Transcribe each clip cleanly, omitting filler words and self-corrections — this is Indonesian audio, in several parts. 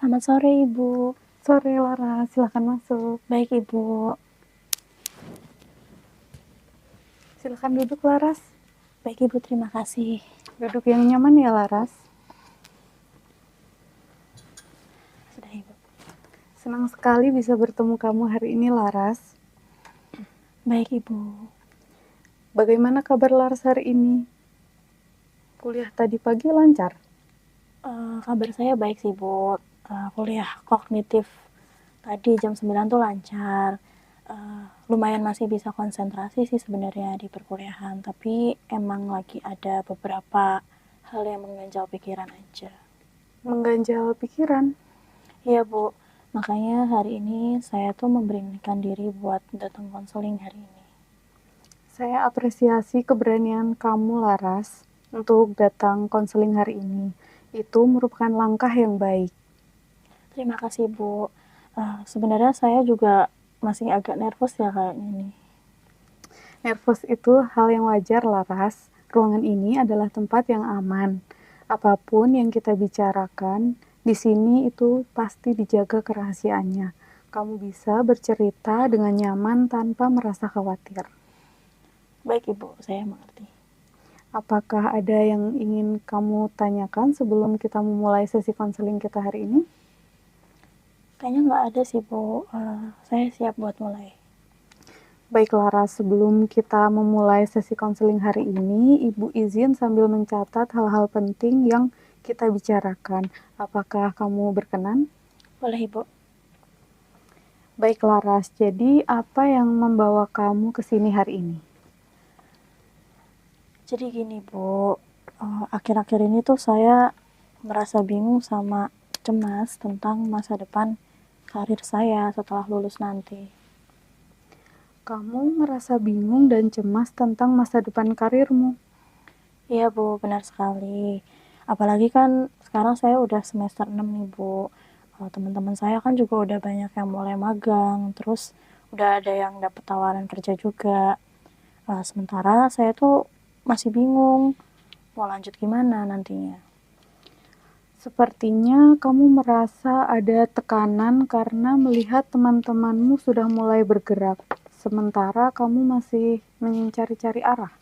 Selamat sore, Ibu. Sore Lara, silakan masuk. Baik, Ibu. Silakan duduk Laras. Baik, Ibu, terima kasih. Duduk yang nyaman ya Laras. Sudah, Ibu. Senang sekali bisa bertemu kamu hari ini Laras. Baik, Ibu. Bagaimana kabar Laras hari ini? Kuliah tadi pagi lancar? Kabar saya baik sih, Bu. Kuliah kognitif tadi jam 9 tuh lancar. Lumayan masih bisa konsentrasi sih sebenarnya di perkuliahan, tapi emang lagi ada beberapa hal yang mengganjal pikiran aja. Mengganjal pikiran? Iya, Bu. Makanya hari ini saya tuh memberanikan diri buat datang konseling hari ini. Saya apresiasi keberanian kamu Laras untuk datang konseling hari ini. Itu merupakan langkah yang baik. Terima kasih, Bu. Sebenarnya saya juga masih agak nervous ya kayaknya nih. Nervous itu hal yang wajar Laras. Ruangan ini adalah tempat yang aman. Apapun yang kita bicarakan, di sini itu pasti dijaga kerahasiaannya. Kamu bisa bercerita dengan nyaman tanpa merasa khawatir. Baik, Ibu, saya mengerti. Apakah ada yang ingin kamu tanyakan sebelum kita memulai sesi konseling kita hari ini? Kayaknya nggak ada sih, Bu. Saya siap buat mulai. Baik Lara, sebelum kita memulai sesi konseling hari ini, Ibu izin sambil mencatat hal-hal penting yang kita bicarakan. Apakah kamu berkenan? Boleh, Ibu. Baik Laras, jadi apa yang membawa kamu ke sini hari ini? Jadi gini, Bu. Akhir-akhir ini tuh saya merasa bingung sama cemas tentang masa depan karir saya setelah lulus nanti. Kamu merasa bingung dan cemas tentang masa depan karirmu. Iya, Bu, benar sekali. Apalagi kan sekarang saya udah semester 6 nih, Bu. Teman-teman saya kan juga udah banyak yang mulai magang, terus udah ada yang dapat tawaran kerja juga. Sementara saya tuh masih bingung mau lanjut gimana nantinya. Sepertinya kamu merasa ada tekanan karena melihat teman-temanmu sudah mulai bergerak, sementara kamu masih mencari-cari arah.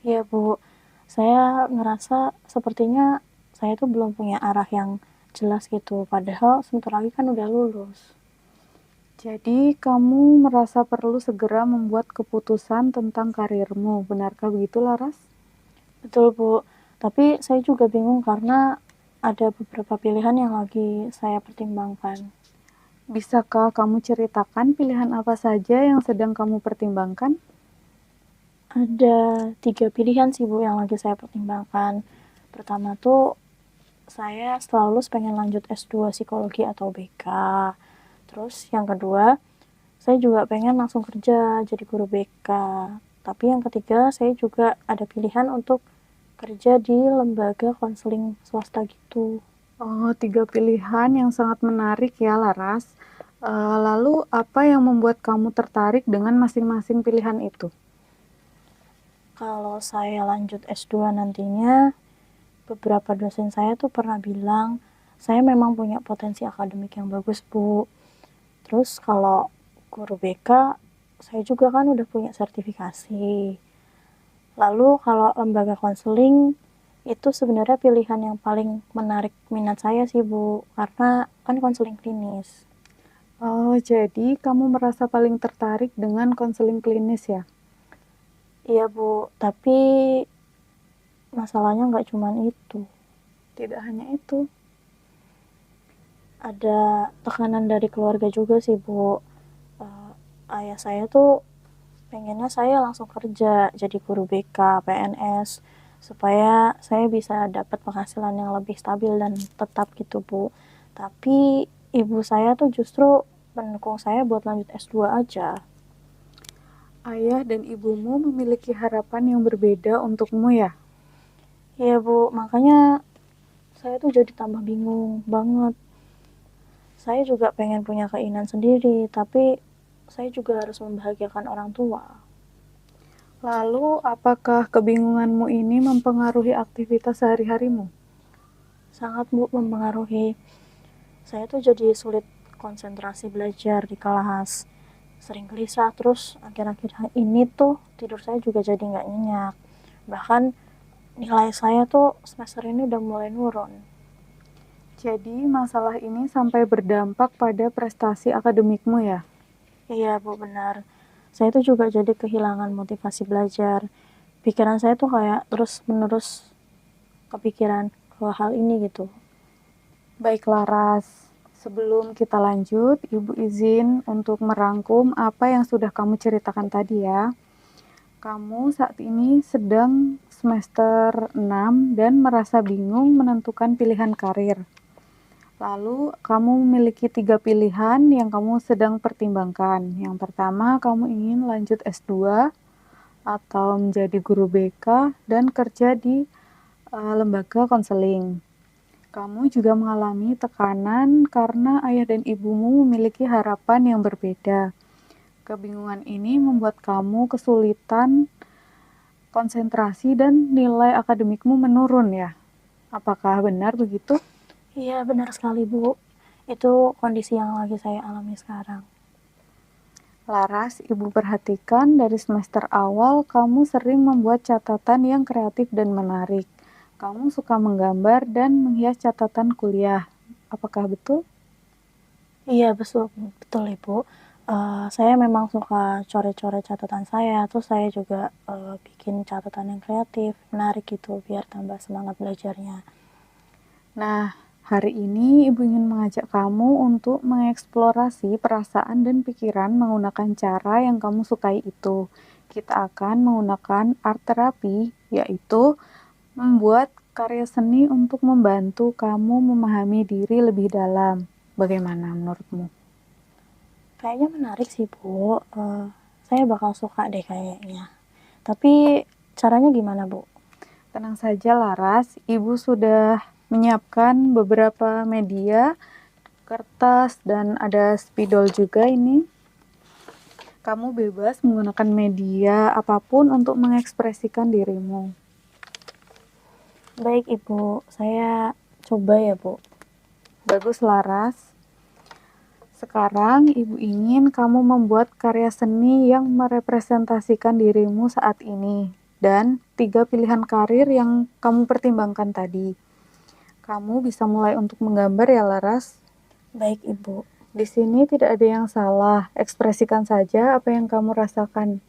Iya, Bu. Saya ngerasa sepertinya saya tuh belum punya arah yang jelas gitu. Padahal sebentar lagi kan udah lulus. Jadi, kamu merasa perlu segera membuat keputusan tentang karirmu. Benarkah begitu, Laras? Betul, Bu. Tapi saya juga bingung karena ada beberapa pilihan yang lagi saya pertimbangkan. Bisakah kamu ceritakan pilihan apa saja yang sedang kamu pertimbangkan? Ada 3 pilihan sih, Bu, yang lagi saya pertimbangkan. Pertama tuh, saya setelah lulus pengen lanjut S2 psikologi atau BK. Terus yang kedua, saya juga pengen langsung kerja jadi guru BK. Tapi yang ketiga, saya juga ada pilihan untuk kerja di lembaga konseling swasta gitu. Oh, 3 pilihan yang sangat menarik ya, Laras. Lalu, apa yang membuat kamu tertarik dengan masing-masing pilihan itu? Kalau saya lanjut S2 nantinya, beberapa dosen saya tuh pernah bilang, saya memang punya potensi akademik yang bagus, Bu. Terus kalau guru BK, saya juga kan udah punya sertifikasi. Lalu kalau lembaga konseling, itu sebenarnya pilihan yang paling menarik minat saya sih, Bu. Karena kan konseling klinis. Oh, jadi kamu merasa paling tertarik dengan konseling klinis ya? Iya, Bu. Tapi masalahnya nggak cuma itu. Tidak hanya itu. Ada tekanan dari keluarga juga sih, Bu. Ayah saya tuh pengennya saya langsung kerja jadi guru BK, PNS, supaya saya bisa dapat penghasilan yang lebih stabil dan tetap gitu, Bu. Tapi ibu saya tuh justru mendukung saya buat lanjut S2 aja. Ayah dan ibumu memiliki harapan yang berbeda untukmu ya? Iya, Bu, makanya saya tuh jadi tambah bingung banget. Saya juga pengen punya keinginan sendiri, tapi saya juga harus membahagiakan orang tua. Lalu, apakah kebingunganmu ini mempengaruhi aktivitas sehari-harimu? Sangat, Bu, mempengaruhi. saya tuh jadi sulit konsentrasi belajar di kelas, sering gelisah, terus akhir-akhir ini tuh tidur saya juga jadi nggak nyenyak, bahkan nilai saya tuh semester ini udah mulai nurun. Jadi masalah ini sampai berdampak pada prestasi akademikmu ya? Iya Bu, benar. Saya tuh juga jadi kehilangan motivasi belajar. Pikiran saya tuh kayak terus-menerus kepikiran ke hal ini gitu. Baik Laras, sebelum kita lanjut, Ibu izin untuk merangkum apa yang sudah kamu ceritakan tadi ya. Kamu saat ini sedang semester 6 dan merasa bingung menentukan pilihan karir. Lalu, kamu memiliki 3 pilihan yang kamu sedang pertimbangkan. Yang pertama, kamu ingin lanjut S2 atau menjadi guru BK dan kerja di lembaga konseling. Kamu juga mengalami tekanan karena ayah dan ibumu memiliki harapan yang berbeda. Kebingungan ini membuat kamu kesulitan konsentrasi dan nilai akademikmu menurun ya. Apakah benar begitu? Iya, benar sekali Bu. Itu kondisi yang lagi saya alami sekarang. Laras, Ibu perhatikan dari semester awal kamu sering membuat catatan yang kreatif dan menarik. Kamu suka menggambar dan menghias catatan kuliah. Apakah betul? Iya, betul Ibu. Saya memang suka coret-coret catatan saya, terus saya juga bikin catatan yang kreatif, menarik gitu, biar tambah semangat belajarnya. Nah, hari ini Ibu ingin mengajak kamu untuk mengeksplorasi perasaan dan pikiran menggunakan cara yang kamu sukai itu. Kita akan menggunakan art therapy, yaitu membuat karya seni untuk membantu kamu memahami diri lebih dalam. Bagaimana menurutmu? Kayaknya menarik sih Bu. Saya bakal suka deh kayaknya. Tapi caranya gimana Bu? Tenang saja Laras, Ibu sudah menyiapkan beberapa media, kertas, dan ada spidol juga ini. Kamu bebas menggunakan media apapun untuk mengekspresikan dirimu. Baik Ibu, saya coba ya Bu. Bagus Laras. Sekarang Ibu ingin kamu membuat karya seni yang merepresentasikan dirimu saat ini dan 3 pilihan karir yang kamu pertimbangkan tadi. Kamu bisa mulai untuk menggambar ya Laras. Baik Ibu. Di sini tidak ada yang salah, ekspresikan saja apa yang kamu rasakan.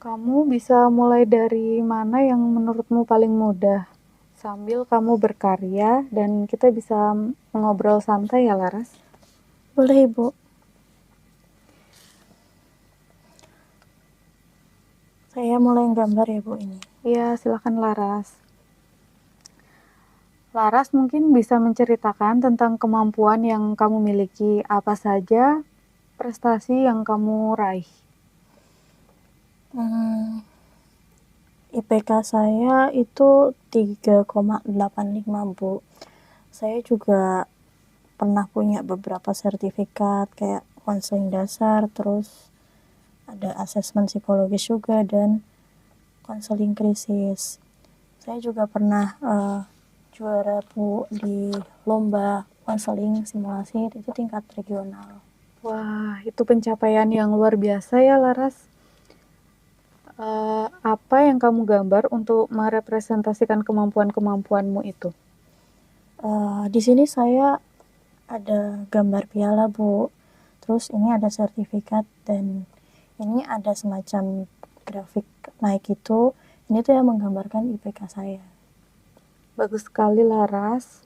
Kamu bisa mulai dari mana yang menurutmu paling mudah, sambil kamu berkarya dan kita bisa ngobrol santai ya Laras. Boleh Ibu. Saya mulai gambar ya Bu ini. Iya, silakan Laras. Laras mungkin bisa menceritakan tentang kemampuan yang kamu miliki, apa saja prestasi yang kamu raih. IPK saya itu 3,85 Bu. Saya juga pernah punya beberapa sertifikat kayak konseling dasar, terus ada asesmen psikologis juga dan konseling krisis. Saya juga pernah juara Bu di lomba konseling simulasi itu tingkat regional. Wah, itu pencapaian yang luar biasa ya Laras. Apa yang kamu gambar untuk merepresentasikan kemampuan-kemampuanmu itu? Di sini saya ada gambar piala Bu, terus ini ada sertifikat dan ini ada semacam grafik naik itu. Ini tuh yang menggambarkan IPK saya. Bagus sekali Laras.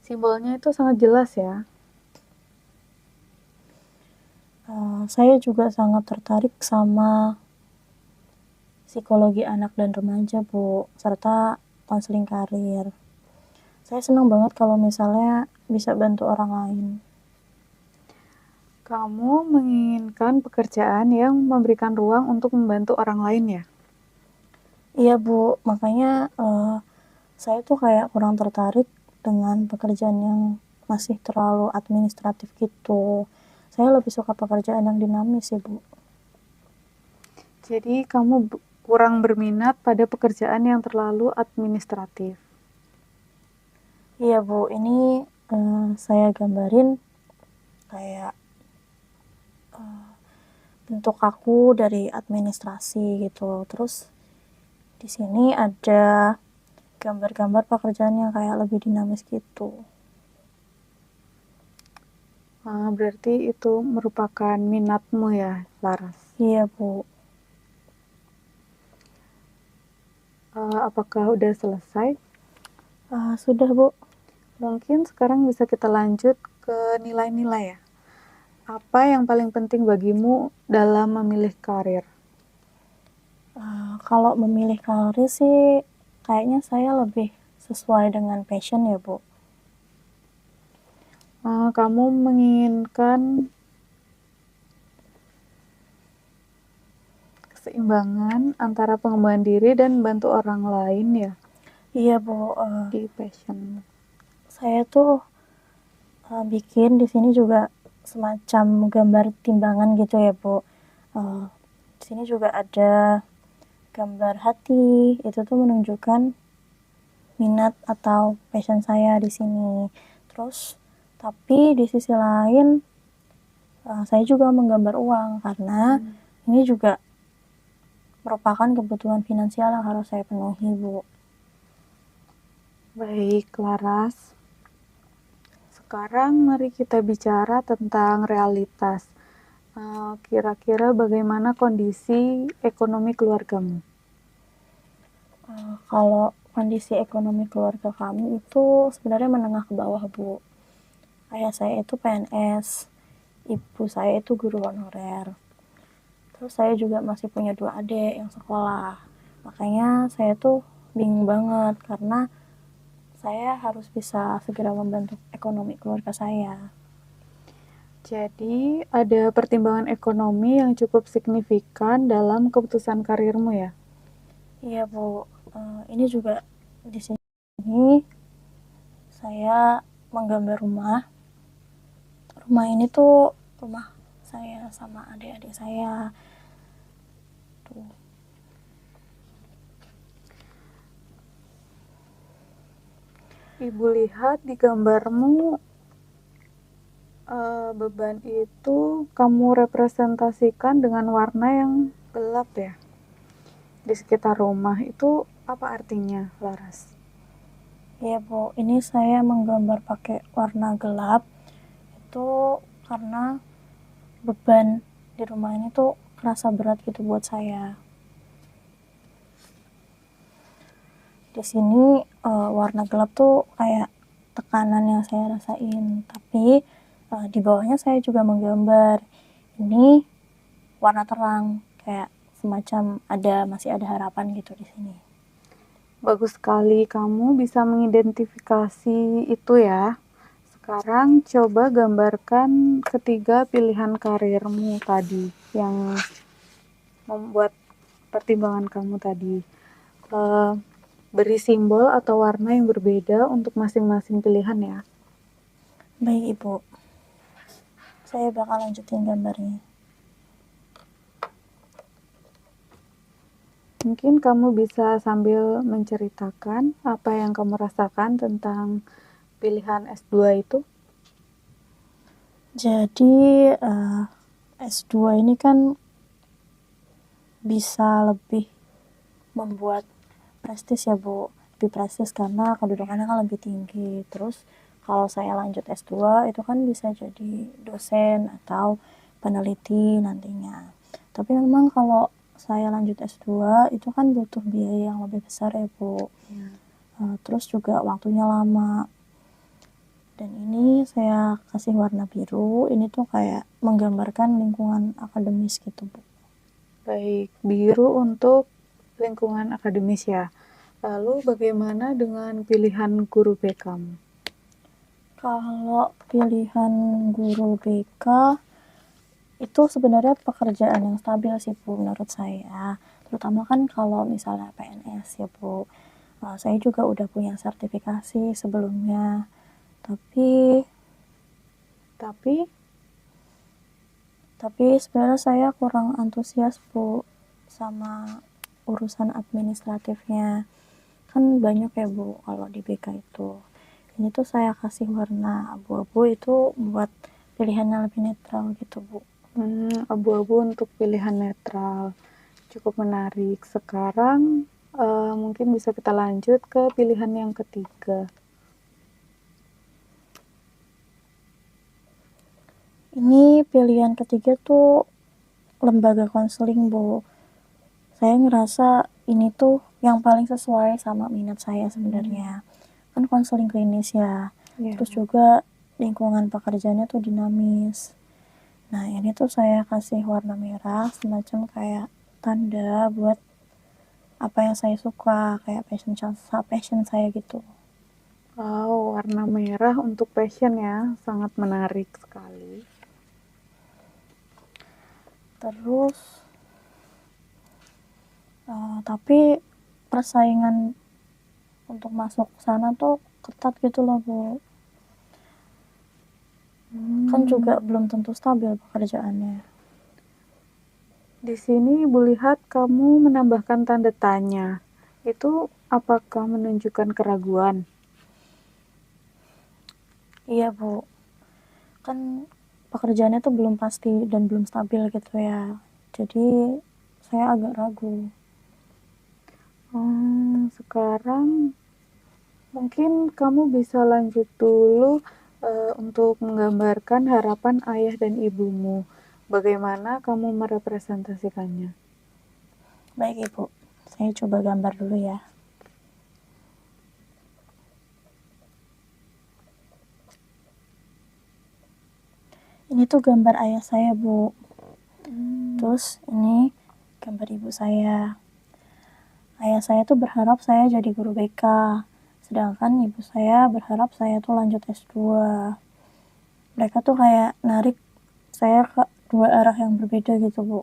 Simbolnya itu sangat jelas ya. Saya juga sangat tertarik sama psikologi anak dan remaja Bu, serta konseling karir. Saya senang banget kalau misalnya bisa bantu orang lain. Kamu menginginkan pekerjaan yang memberikan ruang untuk membantu orang lain ya? Iya Bu, makanya saya tuh kayak kurang tertarik dengan pekerjaan yang masih terlalu administratif gitu. Saya lebih suka pekerjaan yang dinamis sih Bu. Jadi kamu kurang berminat pada pekerjaan yang terlalu administratif. Iya Bu, ini saya gambarin kayak bentuk aku dari administrasi gitu. Terus di sini ada gambar-gambar pekerjaan yang kayak lebih dinamis gitu. Berarti itu merupakan minatmu ya, Laras? Iya Bu. Apakah udah selesai? Sudah Bu. Mungkin sekarang bisa kita lanjut ke nilai-nilai ya. Apa yang paling penting bagimu dalam memilih karir? Kalau memilih karir sih kayaknya saya lebih sesuai dengan passion ya Bu. Kamu menginginkan keseimbangan antara pengembangan diri dan bantu orang lain ya Iya Bu, di passion. saya tuh bikin di sini juga semacam gambar timbangan gitu ya Bu. Di sini juga ada gambar hati, itu tuh menunjukkan minat atau passion saya di sini. Terus tapi di sisi lain saya juga menggambar uang karena ini juga merupakan kebutuhan finansial yang harus saya penuhi Bu. Baik, Laras. Sekarang mari kita bicara tentang realitas. Kira-kira bagaimana kondisi ekonomi keluargamu? Kalau kondisi ekonomi keluarga kami itu sebenarnya menengah ke bawah Bu. Ayah saya itu PNS, ibu saya itu guru honorer. Terus saya juga masih punya 2 adik yang sekolah. Makanya saya tuh bingung banget karena saya harus bisa segera membantu ekonomi keluarga saya. Jadi, ada pertimbangan ekonomi yang cukup signifikan dalam keputusan karirmu ya? Iya Bu, ini juga di sini saya menggambar rumah. Rumah ini tuh rumah saya sama adik-adik saya. Tuh. Ibu lihat di gambarmu, beban itu kamu representasikan dengan warna yang gelap ya? Di sekitar rumah itu apa artinya, Laras? Iya Bu, ini saya menggambar pakai warna gelap itu karena beban di rumah ini tuh kerasa berat gitu buat saya. Di sini warna gelap tuh kayak tekanan yang saya rasain, tapi di bawahnya saya juga menggambar ini warna terang, kayak semacam masih ada harapan gitu di sini. Bagus sekali kamu bisa mengidentifikasi itu ya. Sekarang coba gambarkan ketiga pilihan karirmu tadi yang membuat pertimbangan kamu tadi. Beri simbol atau warna yang berbeda untuk masing-masing pilihan ya. Baik Ibu, saya bakal lanjutin gambarnya. Mungkin kamu bisa sambil menceritakan apa yang kamu rasakan tentang pilihan S2 itu. Jadi S2 ini kan bisa lebih membuat prestis ya Bu, lebih prestis karena kedudukannya kan lebih tinggi. Terus kalau saya lanjut S2 itu kan bisa jadi dosen atau peneliti nantinya. Tapi memang kalau saya lanjut S2 itu kan butuh biaya yang lebih besar ya Bu. Terus juga waktunya lama. Dan ini saya kasih warna biru, ini tuh kayak menggambarkan lingkungan akademis gitu Bu. Baik, biru untuk lingkungan akademis ya. Lalu bagaimana dengan pilihan guru BK-mu? Kalau pilihan guru BK itu sebenarnya pekerjaan yang stabil sih Bu menurut saya. terutama kan kalau misalnya PNS ya Bu. Saya juga udah punya sertifikasi sebelumnya, tapi Tapi sebenarnya saya kurang antusias Bu sama urusan administratifnya. Kan banyak ya Bu kalau di BK itu. Ini tuh saya kasih warna abu-abu itu buat pilihannya lebih netral gitu Bu. abu-abu untuk pilihan netral. Cukup menarik. Sekarang mungkin bisa kita lanjut ke pilihan yang ketiga. Ini pilihan ketiga tuh lembaga konseling Bu. Saya ngerasa ini tuh yang paling sesuai sama minat saya sebenarnya. Kan konseling klinis ya. Ya. Terus juga lingkungan pekerjaannya tuh dinamis. Nah ini tuh saya kasih warna merah semacam kayak tanda buat apa yang saya suka, kayak passion saya gitu. Wow, warna merah untuk passion ya, sangat menarik sekali. Terus tapi persaingan untuk masuk sana tuh ketat gitu loh Bu. Kan juga belum tentu stabil pekerjaannya. Di sini Ibu lihat kamu menambahkan tanda tanya. Itu apakah menunjukkan keraguan? Iya Bu, kan pekerjaannya tuh belum pasti dan belum stabil gitu ya. Jadi saya agak ragu. Sekarang mungkin kamu bisa lanjut dulu untuk menggambarkan harapan ayah dan ibumu. Bagaimana kamu merepresentasikannya? Baik Ibu, saya coba gambar dulu ya. Ini tuh gambar ayah saya Bu. Terus ini gambar ibu saya. Ayah saya tuh berharap saya jadi guru BK. Sedangkan ibu saya berharap saya tuh lanjut S2. Mereka tuh kayak narik saya ke dua arah yang berbeda gitu Bu.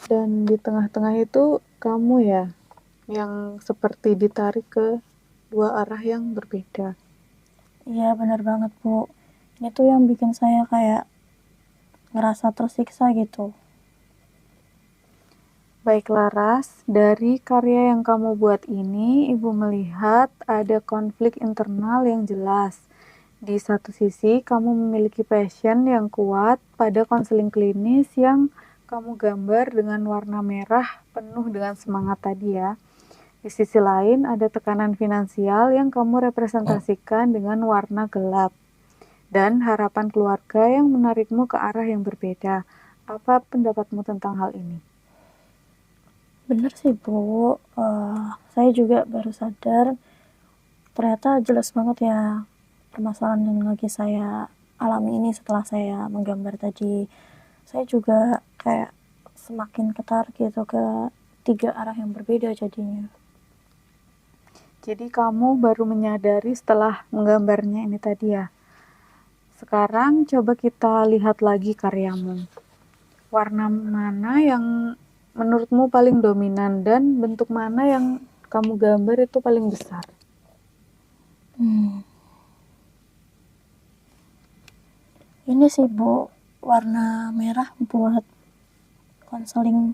Dan di tengah-tengah itu kamu ya, yang seperti ditarik ke dua arah yang berbeda. Iya bener banget Bu. Ini tuh yang bikin saya kayak ngerasa tersiksa gitu. Baik Laras, dari karya yang kamu buat ini, Ibu melihat ada konflik internal yang jelas. Di satu sisi, kamu memiliki passion yang kuat pada konseling klinis yang kamu gambar dengan warna merah penuh dengan semangat tadi ya. Di sisi lain, ada tekanan finansial yang kamu representasikan dengan warna gelap. Dan harapan keluarga yang menarikmu ke arah yang berbeda. Apa pendapatmu tentang hal ini? Bener sih Bu, saya juga baru sadar ternyata jelas banget ya permasalahan yang lagi saya alami ini setelah saya menggambar tadi. Saya juga kayak semakin ketarik gitu ke tiga arah yang berbeda jadinya. Jadi kamu baru menyadari setelah menggambarnya ini tadi ya. Sekarang coba kita lihat lagi karyamu. Warna mana yang menurutmu paling dominan dan bentuk mana yang kamu gambar itu paling besar? Ini sih Bu, warna merah buat konseling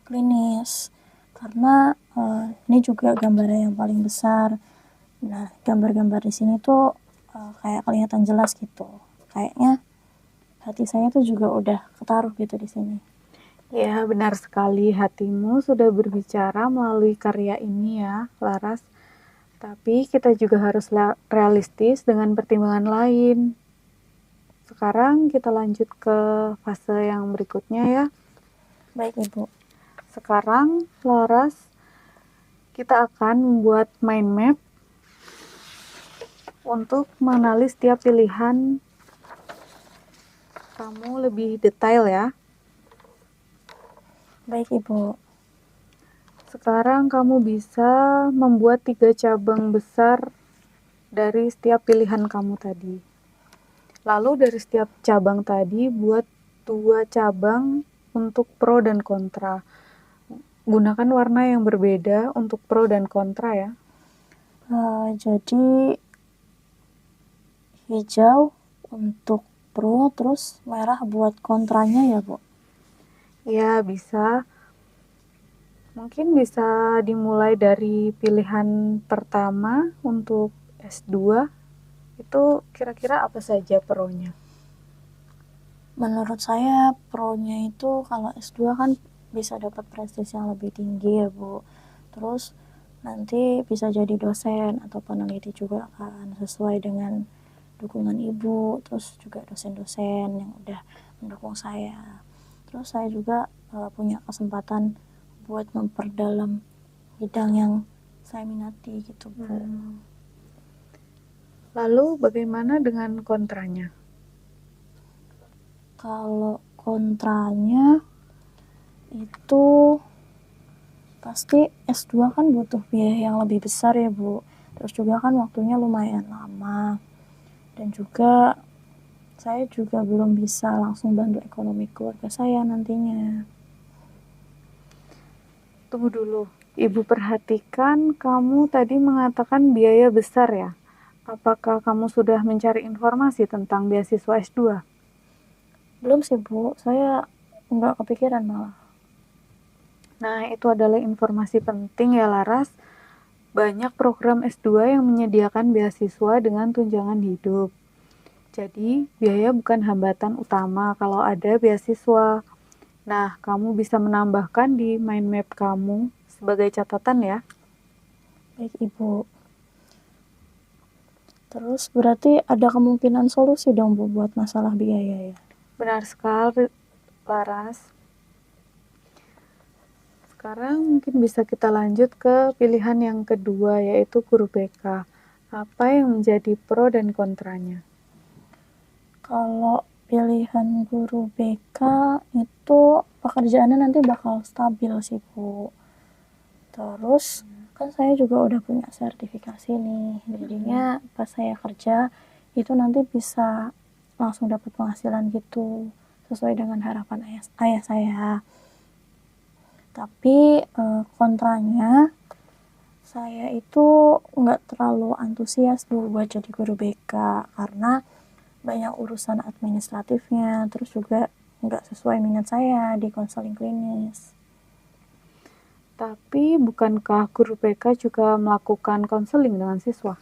klinis. Karena ini juga gambarnya yang paling besar. Nah, gambar-gambar di sini tuh kayak kelihatan jelas gitu. Kayaknya hati saya tuh juga udah ketaruh gitu di sini. Ya, benar sekali. Hatimu sudah berbicara melalui karya ini ya, Laras. Tapi kita juga harus realistis dengan pertimbangan lain. Sekarang kita lanjut ke fase yang berikutnya ya. Baik Ibu. Sekarang, Laras, kita akan membuat mind map untuk mengenali setiap pilihan kamu lebih detail ya. Baik Ibu. Sekarang kamu bisa membuat 3 cabang besar dari setiap pilihan kamu tadi. Lalu dari setiap cabang tadi buat 2 cabang untuk pro dan kontra. Gunakan warna yang berbeda untuk pro dan kontra ya. Jadi hijau untuk pro, terus merah buat kontranya ya, Bu? Ya, bisa. Mungkin bisa dimulai dari pilihan pertama untuk S2. Itu kira-kira apa saja pro-nya? Menurut saya pro-nya itu kalau S2 kan bisa dapat prestasi yang lebih tinggi ya, Bu. Terus nanti bisa jadi dosen atau peneliti juga kan, sesuai dengan dukungan ibu, terus juga dosen-dosen yang udah mendukung saya. Terus saya juga punya kesempatan buat memperdalam bidang yang saya minati gitu, Bu. Lalu bagaimana dengan kontranya? Kalau kontranya itu pasti S2 kan butuh biaya yang lebih besar ya, Bu. Terus juga kan waktunya lumayan lama. Dan juga saya juga belum bisa langsung bantu ekonomi keluarga saya nantinya. Tunggu dulu. Ibu perhatikan kamu tadi mengatakan biaya besar ya. Apakah kamu sudah mencari informasi tentang beasiswa S2? Belum sih, Bu. Saya nggak kepikiran malah. Nah, itu adalah informasi penting ya Laras. Banyak program S2 yang menyediakan beasiswa dengan tunjangan hidup. Jadi, biaya bukan hambatan utama kalau ada beasiswa. Nah, kamu bisa menambahkan di mind map kamu sebagai catatan ya. Baik, Ibu. Terus berarti ada kemungkinan solusi dong, Bu, buat masalah biaya ya? Benar sekali, Laras. Sekarang mungkin bisa kita lanjut ke pilihan yang kedua, yaitu guru BK. Apa yang menjadi pro dan kontranya? Kalau pilihan guru BK itu pekerjaannya nanti bakal stabil sih, Bu. Terus kan saya juga udah punya sertifikasi nih, jadinya pas saya kerja itu nanti bisa langsung dapat penghasilan gitu sesuai dengan harapan ayah saya. Tapi kontranya saya itu nggak terlalu antusias, Bu, buat jadi guru BK karena banyak urusan administratifnya, terus juga nggak sesuai minat saya di konseling klinis. Tapi bukankah guru BK juga melakukan konseling dengan siswa?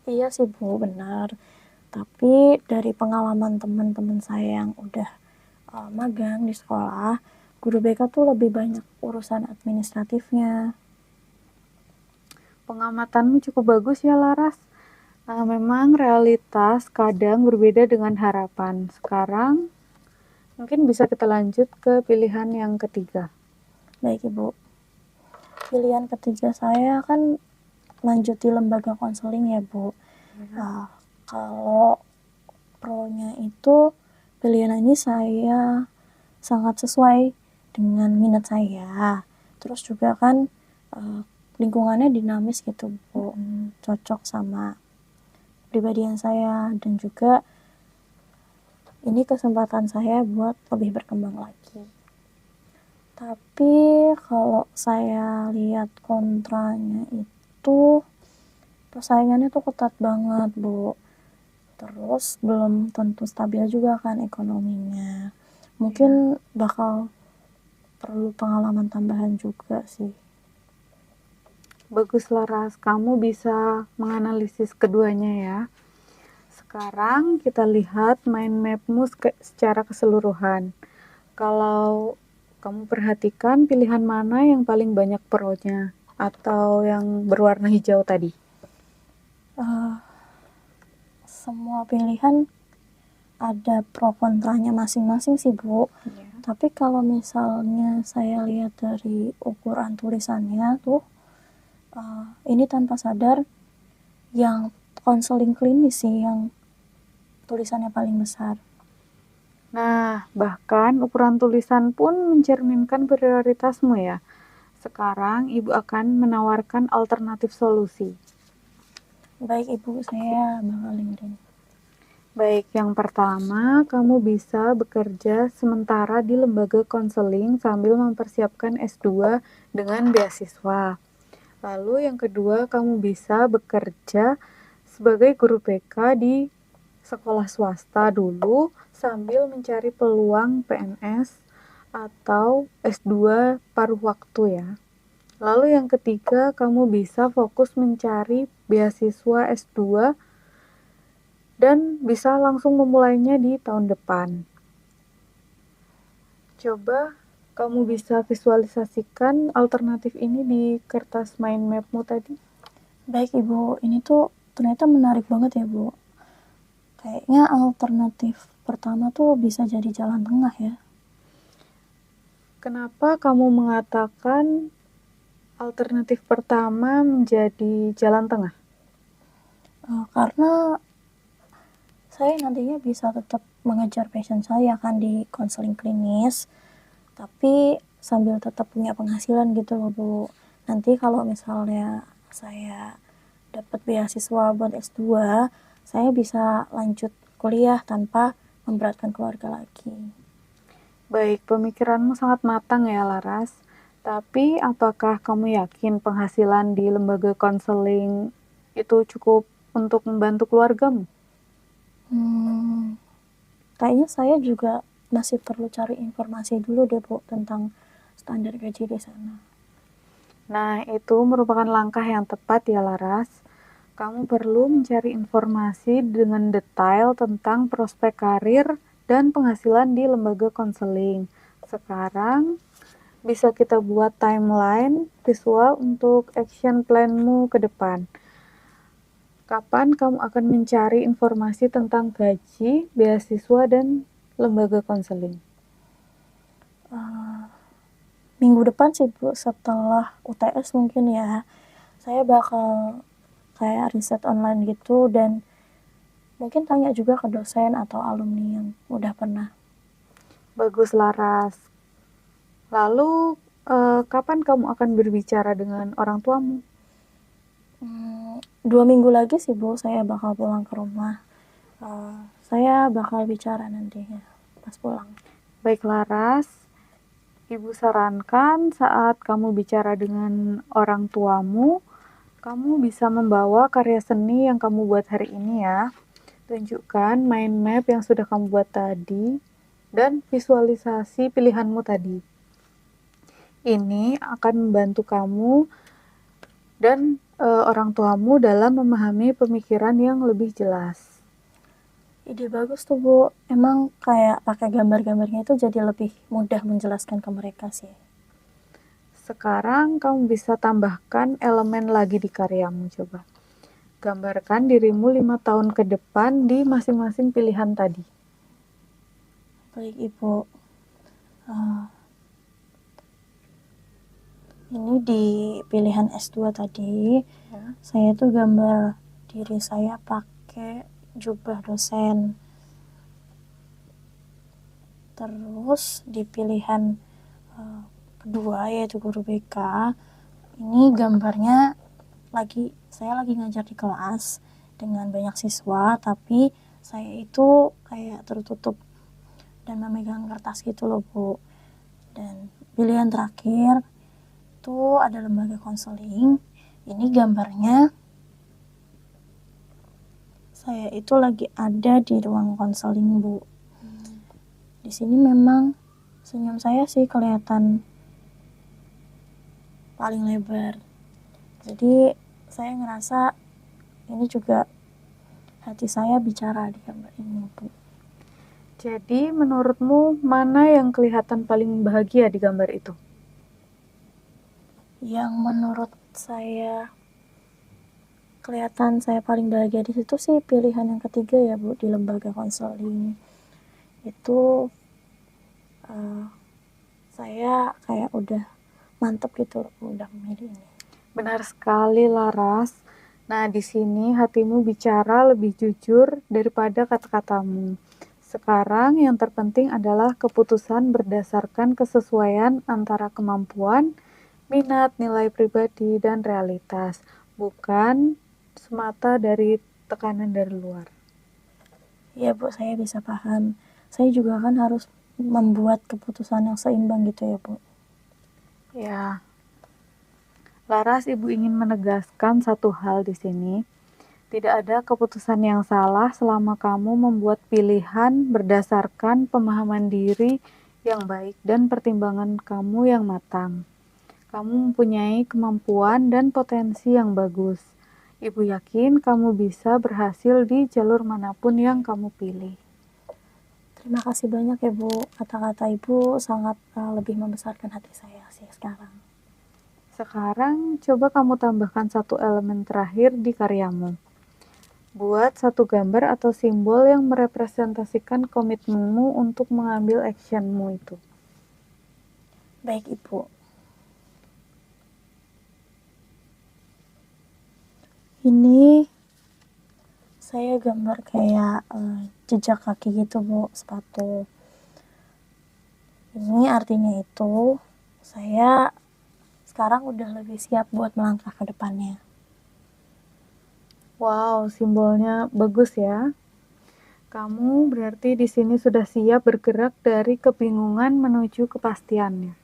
Iya sih, Bu, benar. Tapi dari pengalaman teman-teman saya yang udah magang di sekolah, guru BK tuh lebih banyak urusan administratifnya. Pengamatanmu cukup bagus ya Laras. Memang realitas kadang berbeda dengan harapan. Sekarang mungkin bisa kita lanjut ke pilihan yang ketiga. Baik, Ibu. Pilihan ketiga saya kan lanjut di lembaga konseling ya, Bu. Kalau pro-nya itu pilihan ini saya sangat sesuai dengan minat saya. Terus juga kan lingkungannya dinamis gitu, Bu. Cocok sama pribadian saya, dan juga ini kesempatan saya buat lebih berkembang lagi. Tapi kalau saya lihat kontranya itu persaingannya tuh ketat banget, Bu. Terus belum tentu stabil juga kan ekonominya. Mungkin bakal perlu pengalaman tambahan juga sih. Bagus Laras, kamu bisa menganalisis keduanya ya. Sekarang kita lihat mind mapmu secara keseluruhan. Kalau kamu perhatikan pilihan mana yang paling banyak pro-nya atau yang berwarna hijau tadi? Semua pilihan ada pro kontranya masing-masing sih, Bu. Tapi kalau misalnya saya lihat dari ukuran tulisannya tuh, ini tanpa sadar yang konseling klinis sih yang tulisannya paling besar. Nah, bahkan ukuran tulisan pun mencerminkan prioritasmu ya. Sekarang Ibu akan menawarkan alternatif solusi. Baik, Ibu, saya bakal dengerin. Baik, yang pertama, kamu bisa bekerja sementara di lembaga konseling sambil mempersiapkan S2 dengan beasiswa. Lalu yang kedua, kamu bisa bekerja sebagai guru BK di sekolah swasta dulu sambil mencari peluang PNS atau S2 paruh waktu ya. Lalu yang ketiga, kamu bisa fokus mencari beasiswa S2 dan bisa langsung memulainya di tahun depan. Coba kamu bisa visualisasikan alternatif ini di kertas mind mapmu tadi. Baik Ibu, ini tuh ternyata menarik banget ya Bu. Kayaknya alternatif pertama tuh bisa jadi jalan tengah ya. Kenapa kamu mengatakan alternatif pertama menjadi jalan tengah? Karena saya nantinya bisa tetap mengejar passion saya kan di konseling klinis, tapi sambil tetap punya penghasilan gitu loh Bu. Nanti kalau misalnya saya dapat beasiswa buat S2, saya bisa lanjut kuliah tanpa memberatkan keluarga lagi. Baik, pemikiranmu sangat matang ya Laras. Tapi apakah kamu yakin penghasilan di lembaga konseling itu cukup untuk membantu keluargamu? Kayaknya saya juga masih perlu cari informasi dulu deh Bu tentang standar gaji di sana. Nah, itu merupakan langkah yang tepat ya Laras. Kamu perlu mencari informasi dengan detail tentang prospek karir dan penghasilan di lembaga konseling. Sekarang bisa kita buat timeline visual untuk action plan-mu ke depan. Kapan kamu akan mencari informasi tentang gaji, beasiswa, dan lembaga konseling? Minggu depan sih Bu, setelah UTS mungkin ya. Saya bakal kayak riset online gitu dan mungkin tanya juga ke dosen atau alumni yang udah pernah. Bagus Laras. Lalu, kapan kamu akan berbicara dengan orang tuamu? 2 minggu lagi sih Bu, saya bakal pulang ke rumah. Saya bakal bicara nantinya pas pulang. Baik Laras, Ibu sarankan saat kamu bicara dengan orang tuamu, kamu bisa membawa karya seni yang kamu buat hari ini ya. Tunjukkan mind map yang sudah kamu buat tadi, dan visualisasi pilihanmu tadi. Ini akan membantu kamu dan orang tuamu dalam memahami pemikiran yang lebih jelas. Ide bagus tuh Bu, emang kayak pakai gambar-gambarnya itu jadi lebih mudah menjelaskan ke mereka sih. Sekarang kamu bisa tambahkan elemen lagi di karyamu, coba. Gambarkan dirimu 5 tahun ke depan di masing-masing pilihan tadi. Baik Ibu, ini di pilihan S2 tadi, saya tuh gambar diri saya pakai jubah dosen. Terus di pilihan kedua yaitu guru BK, ini gambarnya saya lagi ngajar di kelas dengan banyak siswa, tapi saya itu kayak tertutup dan memegang kertas gitu loh Bu. Dan pilihan terakhir itu ada lembaga konseling. Ini gambarnya saya itu lagi ada di ruang konseling Bu. Di sini memang senyum saya sih kelihatan paling lebar. Jadi saya ngerasa ini juga hati saya bicara di gambar ini Bu. Jadi menurutmu mana yang kelihatan paling bahagia di gambar itu? Yang menurut saya kelihatan saya paling bahagia di situ sih pilihan yang ketiga ya Bu, di lembaga konseling. Itu saya kayak udah mantep gitu udah memilih ini. Benar sekali Laras. Nah, di sini hatimu bicara lebih jujur daripada kata-katamu. Sekarang yang terpenting adalah keputusan berdasarkan kesesuaian antara kemampuan, minat, nilai pribadi, dan realitas, bukan semata dari tekanan dari luar. Iya Bu, saya bisa paham. Saya juga kan harus membuat keputusan yang seimbang gitu ya Bu. Ya, Laras, Ibu ingin menegaskan satu hal di sini. Tidak ada keputusan yang salah selama kamu membuat pilihan berdasarkan pemahaman diri yang baik dan pertimbangan kamu yang matang. Kamu mempunyai kemampuan dan potensi yang bagus. Ibu yakin kamu bisa berhasil di jalur manapun yang kamu pilih. Terima kasih banyak ya Bu. Kata-kata Ibu sangat lebih membesarkan hati saya sih sekarang. Sekarang coba kamu tambahkan satu elemen terakhir di karyamu. Buat satu gambar atau simbol yang merepresentasikan komitmenmu untuk mengambil actionmu itu. Baik Ibu. Ini saya gambar kayak jejak kaki gitu Bu, sepatu. Ini artinya itu saya sekarang udah lebih siap buat melangkah ke depannya. Wow, simbolnya bagus ya. Kamu berarti di sini sudah siap bergerak dari kebingungan menuju kepastiannya.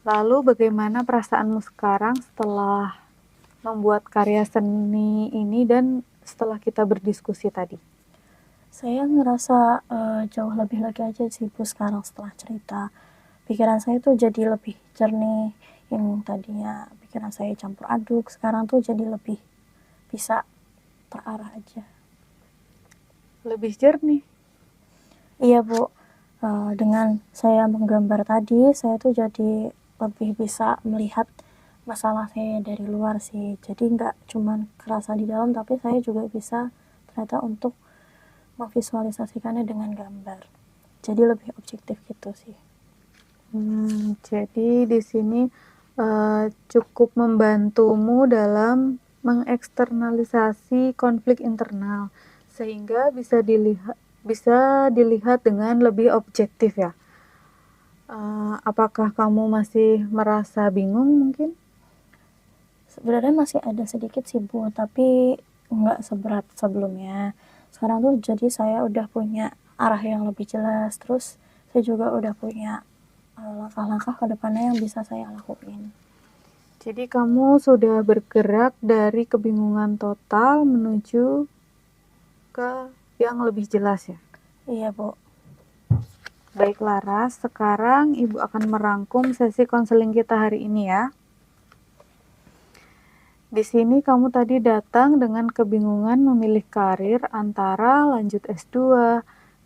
Lalu bagaimana perasaanmu sekarang setelah membuat karya seni ini dan setelah kita berdiskusi tadi? Saya ngerasa jauh lebih lega aja sih Bu sekarang setelah cerita. Pikiran saya tuh jadi lebih jernih. Yang tadinya pikiran saya campur aduk, sekarang tuh jadi lebih bisa terarah aja. Lebih jernih. Iya Bu, dengan saya menggambar tadi, saya tuh jadi lebih bisa melihat masalah saya dari luar sih. Jadi nggak cuman kerasa di dalam, tapi saya juga bisa ternyata untuk memvisualisasikannya dengan gambar. Jadi lebih objektif gitu sih. Jadi di sini cukup membantumu dalam mengeksternalisasi konflik internal sehingga bisa dilihat dengan lebih objektif ya. Apakah kamu masih merasa bingung mungkin? Sebenarnya masih ada sedikit sih Bu, tapi nggak seberat sebelumnya. Sekarang tuh jadi saya udah punya arah yang lebih jelas, terus saya juga udah punya langkah-langkah ke depannya yang bisa saya lakuin. Jadi kamu sudah bergerak dari kebingungan total menuju ke yang lebih jelas ya? Iya Bu. Baik Laras, sekarang Ibu akan merangkum sesi konseling kita hari ini ya. Di sini kamu tadi datang dengan kebingungan memilih karir antara lanjut S2,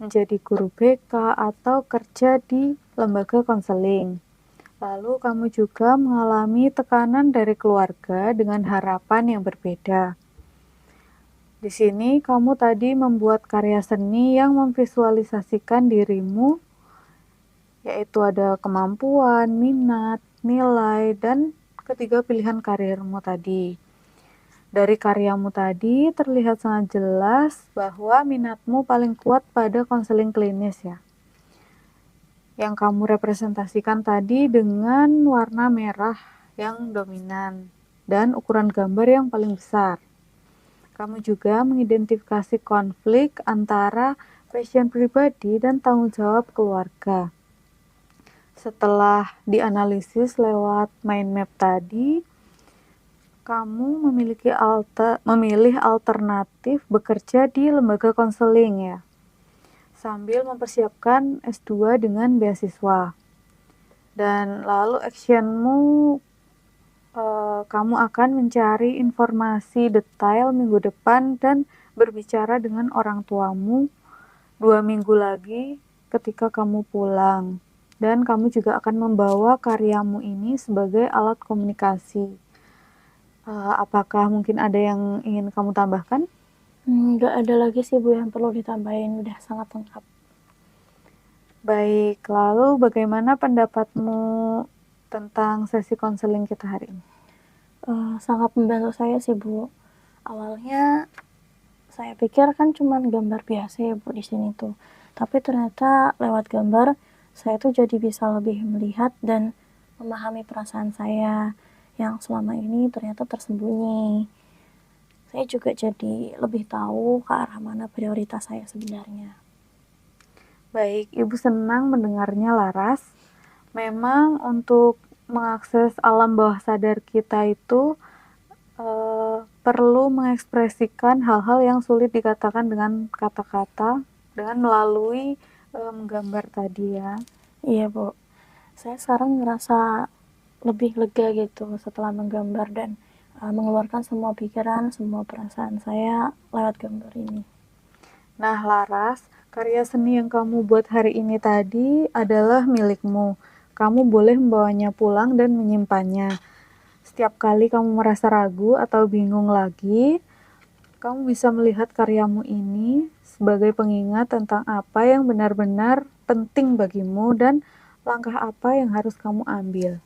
menjadi guru BK, atau kerja di lembaga konseling. Lalu kamu juga mengalami tekanan dari keluarga dengan harapan yang berbeda. Di sini kamu tadi membuat karya seni yang memvisualisasikan dirimu, yaitu ada kemampuan, minat, nilai, dan ketiga pilihan karirmu tadi. Dari karyamu tadi terlihat sangat jelas bahwa minatmu paling kuat pada konseling klinis ya. Yang kamu representasikan tadi dengan warna merah yang dominan dan ukuran gambar yang paling besar. Kamu juga mengidentifikasi konflik antara passion pribadi dan tanggung jawab keluarga. Setelah dianalisis lewat mind map tadi, kamu memilih alternatif bekerja di lembaga konseling ya, sambil mempersiapkan S2 dengan beasiswa. Dan lalu actionmu, kamu akan mencari informasi detail minggu depan dan berbicara dengan orang tuamu 2 minggu lagi ketika kamu pulang. Dan kamu juga akan membawa karyamu ini sebagai alat komunikasi. Apakah mungkin ada yang ingin kamu tambahkan? Nggak ada lagi sih Bu yang perlu ditambahin, udah sangat lengkap. Baik, lalu bagaimana pendapatmu tentang sesi konseling kita hari ini? Sangat membantu saya sih Bu. Awalnya saya pikir kan cuma gambar biasa ya Bu di sini tuh. Tapi ternyata lewat gambar saya tuh jadi bisa lebih melihat dan memahami perasaan saya yang selama ini ternyata tersembunyi. saya juga jadi lebih tahu ke arah mana prioritas saya sebenarnya. Baik, Ibu senang mendengarnya Laras. Memang untuk mengakses alam bawah sadar kita itu perlu mengekspresikan hal-hal yang sulit dikatakan dengan kata-kata, dengan melalui menggambar tadi ya. Iya Bu, saya sekarang ngerasa lebih lega gitu setelah menggambar dan mengeluarkan semua pikiran, semua perasaan saya lewat gambar ini. Nah Laras, karya seni yang kamu buat hari ini tadi adalah milikmu. Kamu boleh membawanya pulang dan menyimpannya. Setiap kali kamu merasa ragu atau bingung lagi, kamu bisa melihat karyamu ini sebagai pengingat tentang apa yang benar-benar penting bagimu dan langkah apa yang harus kamu ambil.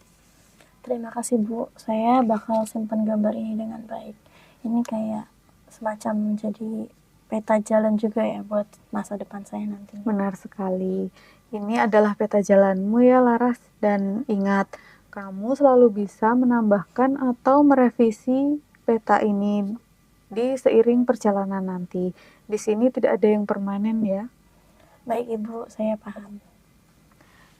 Terima kasih Bu, saya bakal simpan gambar ini dengan baik. Ini kayak semacam menjadi peta jalan juga ya buat masa depan saya nanti. Benar sekali. Ini adalah peta jalanmu ya Laras. Dan ingat, kamu selalu bisa menambahkan atau merevisi peta ini di seiring perjalanan nanti. Di sini tidak ada yang permanen ya. Baik Ibu, saya paham.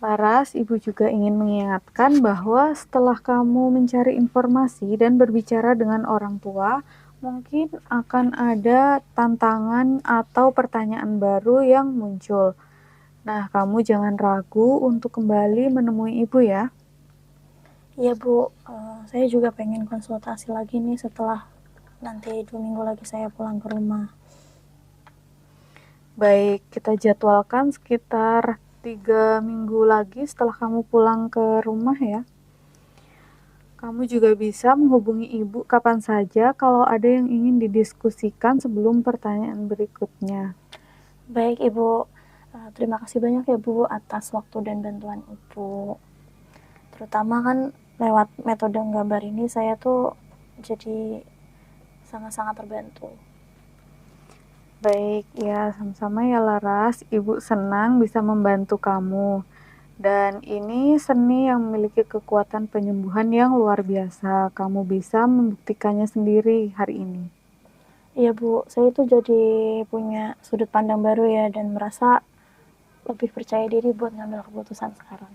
Laras, Ibu juga ingin mengingatkan bahwa setelah kamu mencari informasi dan berbicara dengan orang tua, mungkin akan ada tantangan atau pertanyaan baru yang muncul. Nah, kamu jangan ragu untuk kembali menemui Ibu ya. Iya Bu, saya juga pengen konsultasi lagi nih setelah nanti 2 minggu lagi saya pulang ke rumah. Baik, kita jadwalkan sekitar 3 minggu lagi setelah kamu pulang ke rumah ya. Kamu juga bisa menghubungi Ibu kapan saja kalau ada yang ingin didiskusikan sebelum pertanyaan berikutnya. Baik Ibu, terima kasih banyak ya Bu atas waktu dan bantuan Ibu. Terutama kan lewat metode gambar ini saya tuh jadi sangat-sangat terbantu. Baik, ya sama-sama ya Laras. Ibu senang bisa membantu kamu. Dan ini seni yang memiliki kekuatan penyembuhan yang luar biasa. Kamu bisa membuktikannya sendiri hari ini. Iya Bu, saya itu jadi punya sudut pandang baru ya dan merasa lebih percaya diri buat ngambil keputusan sekarang.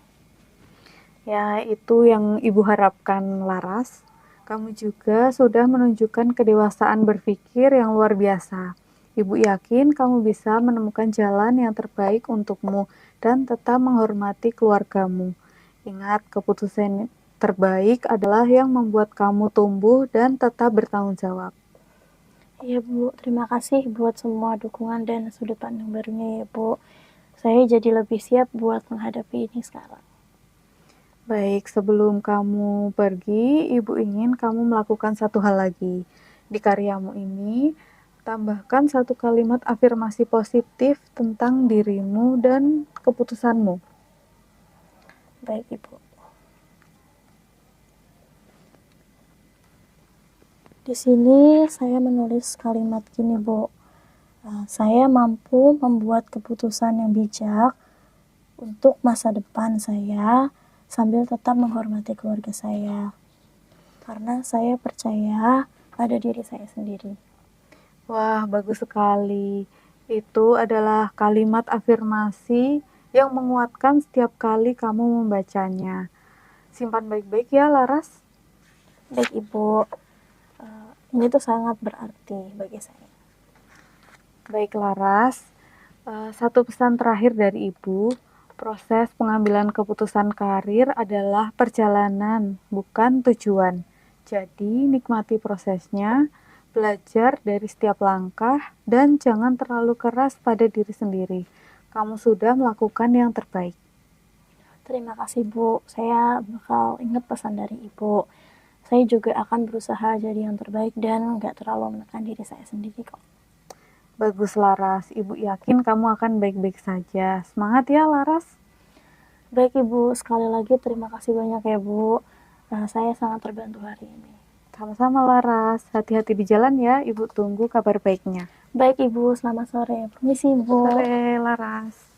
Ya, itu yang Ibu harapkan Laras. Kamu juga sudah menunjukkan kedewasaan berpikir yang luar biasa. Ibu yakin kamu bisa menemukan jalan yang terbaik untukmu dan tetap menghormati keluargamu. Ingat, keputusan terbaik adalah yang membuat kamu tumbuh dan tetap bertanggung jawab. Iya Bu, terima kasih buat semua dukungan dan sudut pandang barunya ya Bu. Saya jadi lebih siap buat menghadapi ini sekarang. Baik, sebelum kamu pergi, Ibu ingin kamu melakukan satu hal lagi. Di karyamu ini, tambahkan satu kalimat afirmasi positif tentang dirimu dan keputusanmu. Baik Ibu. Di sini saya menulis kalimat gini Bu. Saya mampu membuat keputusan yang bijak untuk masa depan saya sambil tetap menghormati keluarga saya. Karena saya percaya pada diri saya sendiri. Wah, bagus sekali. Itu adalah kalimat afirmasi yang menguatkan setiap kali kamu membacanya. Simpan baik-baik ya, Laras. Baik Ibu, ini tuh sangat berarti bagi saya. Baik, Laras. Satu pesan terakhir dari Ibu, proses pengambilan keputusan karir adalah perjalanan, bukan tujuan. Jadi, nikmati prosesnya, belajar dari setiap langkah, dan jangan terlalu keras pada diri sendiri. Kamu sudah melakukan yang terbaik. Terima kasih Bu, saya bakal ingat pesan dari Ibu. Saya juga akan berusaha jadi yang terbaik dan gak terlalu menekan diri saya sendiri kok. Bagus Laras, Ibu yakin kamu akan baik-baik saja. Semangat ya Laras. Baik Ibu, sekali lagi terima kasih banyak ya Bu. Saya sangat terbantu hari ini. Sama-sama Laras, hati-hati di jalan ya, Ibu tunggu kabar baiknya. Baik Ibu, selamat sore. Permisi Ibu. Sore Laras.